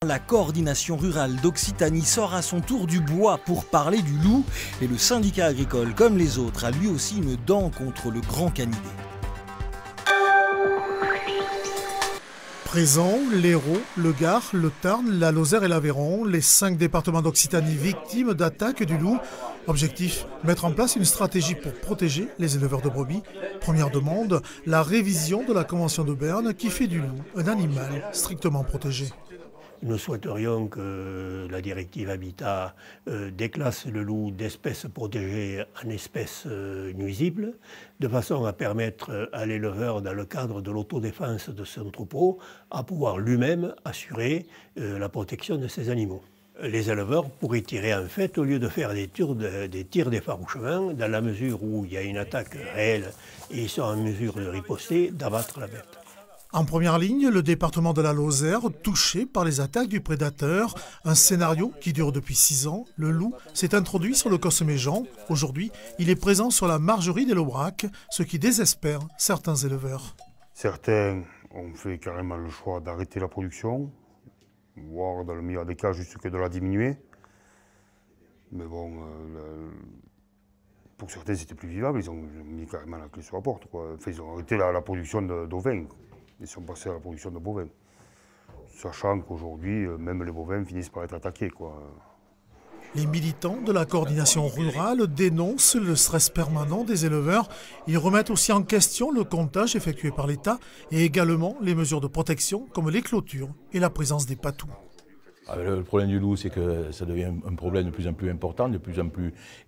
La coordination rurale d'Occitanie sort à son tour du bois pour parler du loup et le syndicat agricole, comme les autres, a lui aussi une dent contre le grand canidé. Présent, l'Hérault, le Gard, le Tarn, la Lozère et l'Aveyron, les 5 départements d'Occitanie victimes d'attaques du loup. Objectif, mettre en place une stratégie pour protéger les éleveurs de brebis. Première demande, la révision de la Convention de Berne qui fait du loup un animal strictement protégé. Nous souhaiterions que la directive Habitat déclasse le loup d'espèce protégée en espèce nuisible, de façon à permettre à l'éleveur, dans le cadre de l'autodéfense de son troupeau, à pouvoir lui-même assurer la protection de ses animaux. Les éleveurs pourraient tirer en fait, au lieu de faire des tirs d'effarouchement, dans la mesure où il y a une attaque réelle et ils sont en mesure de riposter, d'abattre la bête. En première ligne, le département de la Lozère, touché par les attaques du prédateur. Un scénario qui dure depuis 6 ans. Le loup s'est introduit sur le Cosméjean. Aujourd'hui, il est présent sur la margerie des Laubrac, ce qui désespère certains éleveurs. Certains ont fait carrément le choix d'arrêter la production, voire dans le meilleur des cas, juste que de la diminuer. Mais bon, pour certains, c'était plus vivable. Ils ont mis carrément la clé sur la porte, quoi. Enfin, ils ont arrêté la production d'ovins. Ils sont passés à la production de bovins. Sachant qu'aujourd'hui, même les bovins finissent par être attaqués, quoi. Les militants de la coordination rurale dénoncent le stress permanent des éleveurs. Ils remettent aussi en question le comptage effectué par l'État et également les mesures de protection comme les clôtures et la présence des patous. Le problème du loup, c'est que ça devient un problème de plus en plus important,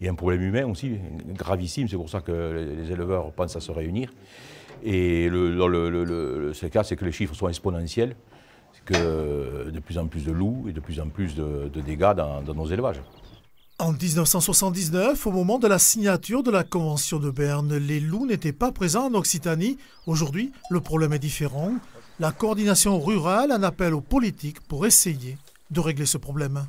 et un problème humain aussi, gravissime. C'est pour ça que les éleveurs pensent à se réunir. Et ce cas, c'est que les chiffres sont exponentiels, que de plus en plus de loups et de plus en plus de dégâts dans nos élevages. En 1979, au moment de la signature de la Convention de Berne, les loups n'étaient pas présents en Occitanie. Aujourd'hui, le problème est différent. La coordination rurale en appelle aux politiques pour essayer de régler ce problème.